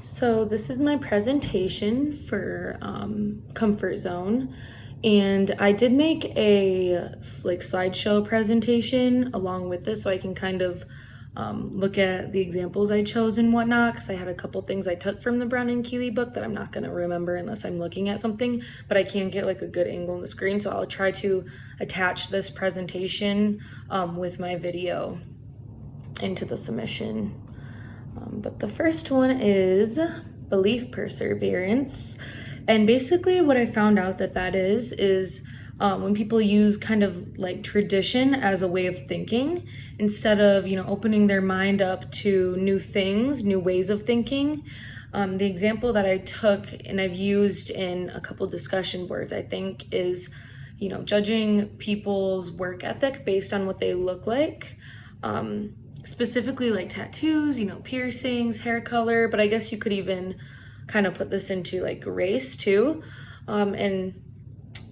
So this is my presentation for Comfort Zone, and I did make a slideshow presentation along with this so I can kind of look at the examples I chose and whatnot, because I had a couple things I took from the Brown and Keeley book that I'm not going to remember unless I'm looking at something, but I can't get like a good angle on the screen, so I'll try to attach this presentation with my video into the submission. But the first one is belief perseverance. And basically what I found out that is when people use kind of like tradition as a way of thinking instead of, opening their mind up to new things, new ways of thinking. The example that I took and I've used in a couple discussion boards, I think, is, judging people's work ethic based on what they look like. Specifically like tattoos, piercings, hair color, but I guess you could even kind of put this into like race too. And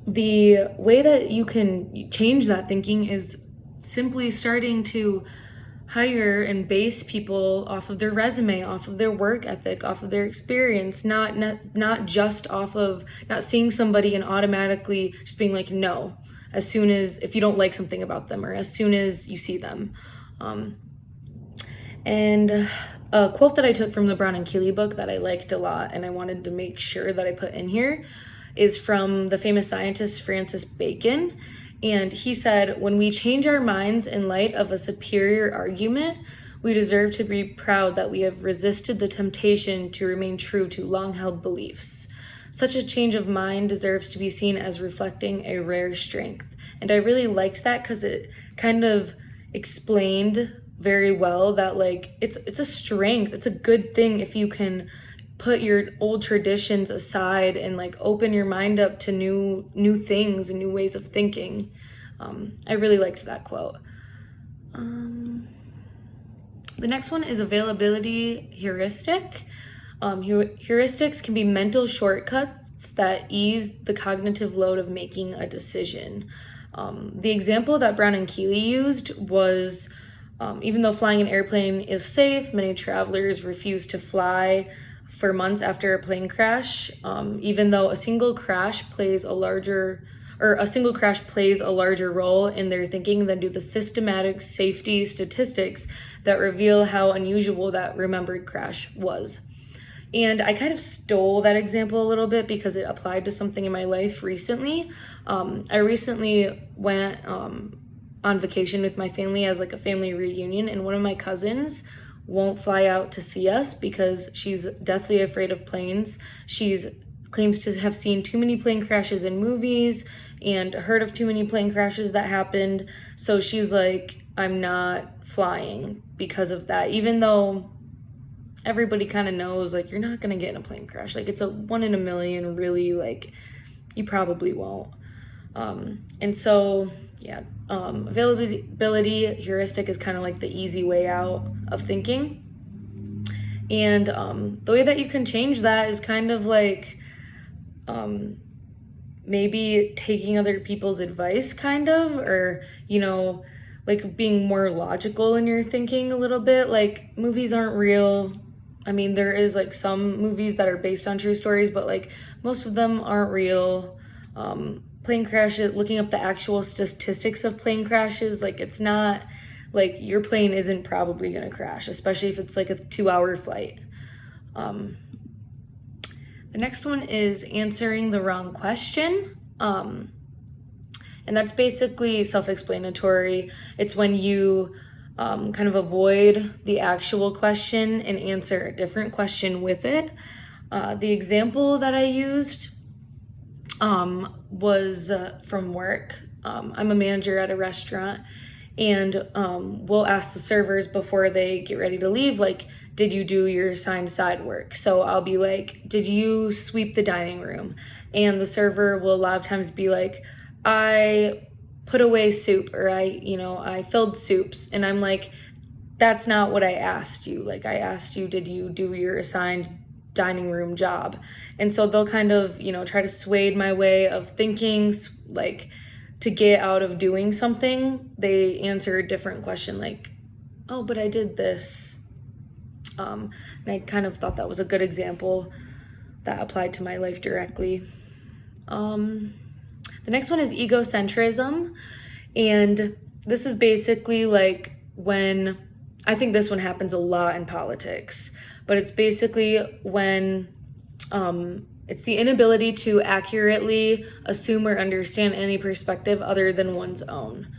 the way that you can change that thinking is simply starting to hire and base people off of their resume, off of their work ethic, off of their experience, not just off of not seeing somebody and automatically just being like, no, as soon as, if you don't like something about them or as soon as you see them. And a quote that I took from the Brown and Keeley book that I liked a lot and I wanted to make sure that I put in here is from the famous scientist Francis Bacon. And he said, "When we change our minds in light of a superior argument, we deserve to be proud that we have resisted the temptation to remain true to long-held beliefs. Such a change of mind deserves to be seen as reflecting a rare strength." And I really liked that because it kind of explained very well that like it's a strength, it's a good thing if you can put your old traditions aside and like open your mind up to new things and new ways of thinking. I really liked that quote. The next one is availability heuristic. Heuristics can be mental shortcuts that ease the cognitive load of making a decision. The example that Brown and Keeley used was, even though flying an airplane is safe, many travelers refuse to fly for months after a plane crash, even though a single crash plays a larger role in their thinking than do the systematic safety statistics that reveal how unusual that remembered crash was. And I kind of stole that example a little bit because it applied to something in my life recently. I recently went on vacation with my family as like a family reunion, and one of my cousins won't fly out to see us because she's deathly afraid of planes. She's claims to have seen too many plane crashes in movies and heard of too many plane crashes that happened. So she's like, I'm not flying because of that, even though everybody kind of knows like you're not gonna get in a plane crash. Like it's a 1 in a million, really, like you probably won't. And so availability heuristic is kind of like the easy way out of thinking. And the way that you can change that is kind of like maybe taking other people's advice, kind of, or like being more logical in your thinking a little bit. Like movies aren't real. I mean, there is like some movies that are based on true stories, but like most of them aren't real. Plane crashes, looking up the actual statistics of plane crashes, like it's not like your plane isn't probably going to crash, especially if it's like a 2-hour flight. The next one is answering the wrong question. And that's basically self-explanatory. It's when you kind of avoid the actual question and answer a different question with it. The example that I used was from work. I'm a manager at a restaurant, and we'll ask the servers before they get ready to leave, like, did you do your assigned side work? So I'll be like, did you sweep the dining room? And the server will a lot of times be like, I put away soup, or I filled soups. And I'm like, that's not what I asked you. Like I asked you, did you do your assigned dining room job? And so they'll kind of, try to sway my way of thinking, like to get out of doing something. They answer a different question like, oh, but I did this. And I kind of thought that was a good example that applied to my life directly. The next one is egocentrism. And this is basically like when, I think this one happens a lot in politics, but it's basically when it's the inability to accurately assume or understand any perspective other than one's own.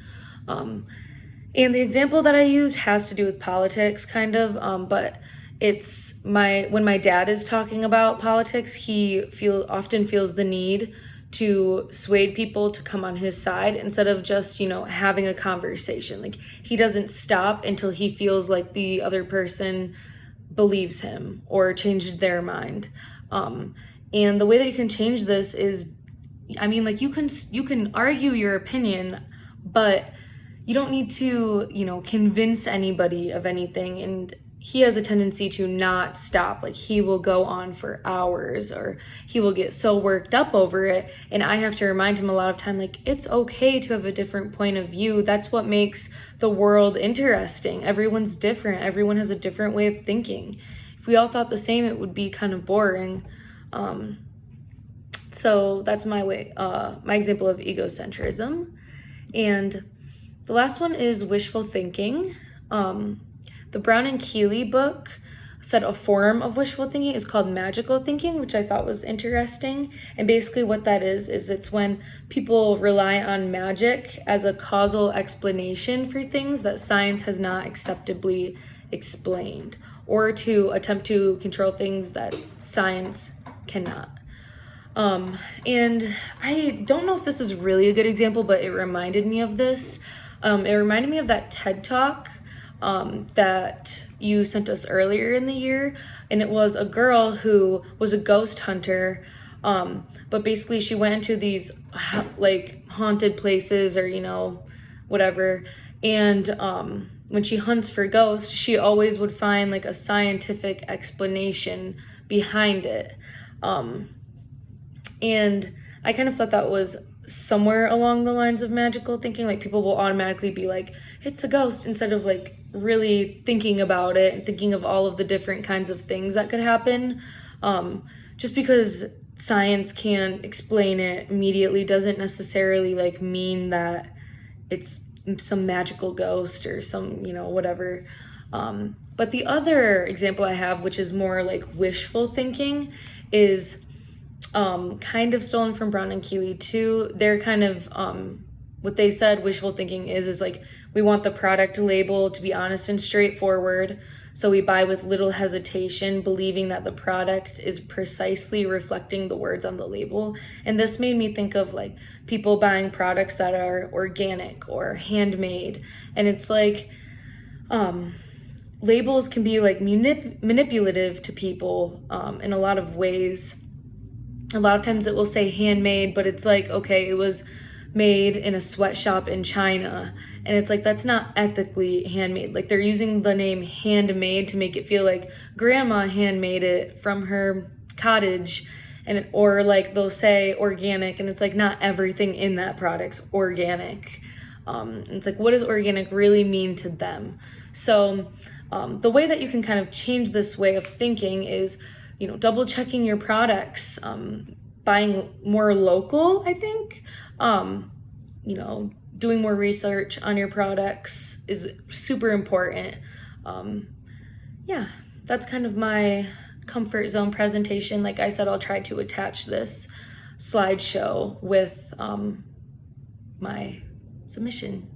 And the example that I use has to do with politics, kind of, but it's when my dad is talking about politics, he often feels the need to sway people to come on his side instead of just, having a conversation. Like, he doesn't stop until he feels like the other person believes him or changed their mind. And the way that you can change this is, like, you can argue your opinion, but you don't need to, convince anybody of anything. And he has a tendency to not stop. Like, he will go on for hours, or he will get so worked up over it. And I have to remind him a lot of time, like, it's okay to have a different point of view. That's what makes the world interesting. Everyone's different. Everyone has a different way of thinking. If we all thought the same, it would be kind of boring. So that's my example of egocentrism. And the last one is wishful thinking. The Brown and Keeley book said a form of wishful thinking is called magical thinking, which I thought was interesting. And basically what that is it's when people rely on magic as a causal explanation for things that science has not acceptably explained, or to attempt to control things that science cannot. And I don't know if this is really a good example, but it reminded me of this. It reminded me of that TED Talk that you sent us earlier in the year, and it was a girl who was a ghost hunter, but basically she went into these like haunted places, or whatever, and when she hunts for ghosts, she always would find like a scientific explanation behind it, and I kind of thought that was somewhere along the lines of magical thinking. Like, people will automatically be like, it's a ghost, instead of like really thinking about it and thinking of all of the different kinds of things that could happen. Just because science can't explain it immediately doesn't necessarily like mean that it's some magical ghost or some, whatever. But the other example I have, which is more like wishful thinking, is kind of stolen from Brown and Keeley too. They're kind of, what they said wishful thinking is like, we want the product label to be honest and straightforward, so we buy with little hesitation, believing that the product is precisely reflecting the words on the label. And this made me think of like people buying products that are organic or handmade, and it's like, labels can be like manipulative to people in a lot of ways. A lot of times it will say handmade, but it's like, okay, it was made in a sweatshop in China, and it's like, that's not ethically handmade. Like, they're using the name handmade to make it feel like grandma handmade it from her cottage, or like they'll say organic, and it's like, not everything in that product's organic. And it's like, what does organic really mean to them? So the way that you can kind of change this way of thinking is, double checking your products, buying more local, I think, doing more research on your products is super important. Yeah, that's kind of my comfort zone presentation. Like I said, I'll try to attach this slideshow with my submission.